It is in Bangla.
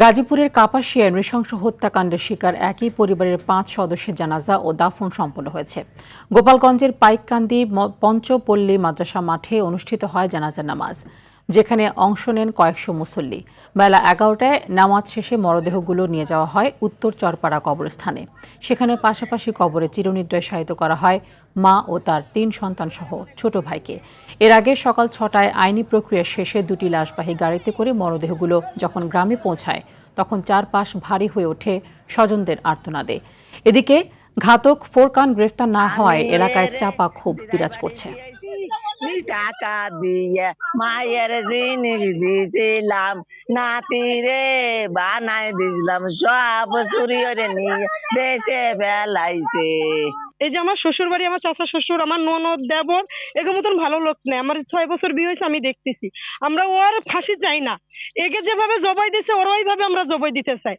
গাজীপুরের কাপাসিয়ায় নৃশংস হত্যাকাণ্ডের শিকার একই পরিবারের ৫ সদস্যের জানাজা ও দাফন সম্পন্ন হয়েছে। গোপালগঞ্জের পাইককান্দি পঞ্চপল্লী মাদ্রাসা মাঠে অনুষ্ঠিত হয় জানাজা নামাজ, যেখানে অংশ নেন কয়েকশো মুসল্লি। বেলা ১১টায় নামাজ শেষে মরদেহগুলো নিয়ে যাওয়া হয় উত্তর চরপাড়া কবরস্থানে। সেখানে পাশাপাশি কবরে চিরনিদ্রায় শায়িত করা হয় মা ও তার ৩ সন্তান সহ ছোট ভাইকে। এর আগে সকাল ৬টায় আইনি প্রক্রিয়া শেষে দুটি লাশবাহী গাড়িতে করে মরদেহগুলো যখন গ্রামে পৌঁছায়, তখন চারপাশ ভারী হয়ে ওঠে স্বজনদের আর্তনাদে। এদিকে ঘাতক ফোরকান গ্রেফতার না হওয়ায় এলাকায় চাপা ক্ষোভ বিরাজ করছে। টাকা দিয়ে মায়ের জিনিস দিছিলাম, নাতিরে বানাই দিছিলাম, সব চুরি করে নিয়ে দেশে ফেলাইছে। এই যে আমার শ্বশুর বাড়ি, আমার চাচা শ্বশুর, আমার ননদ দেবর, এগো মতন ভালো লোক নেই। আমার ৬ বছর বিয়ে হয়েছে, আমি দেখতেছি। আমরা ওর ফাঁসি চাই না, একে যেভাবে জবাই দিছে ওর ওইভাবে আমরা জবাই দিতে চাই।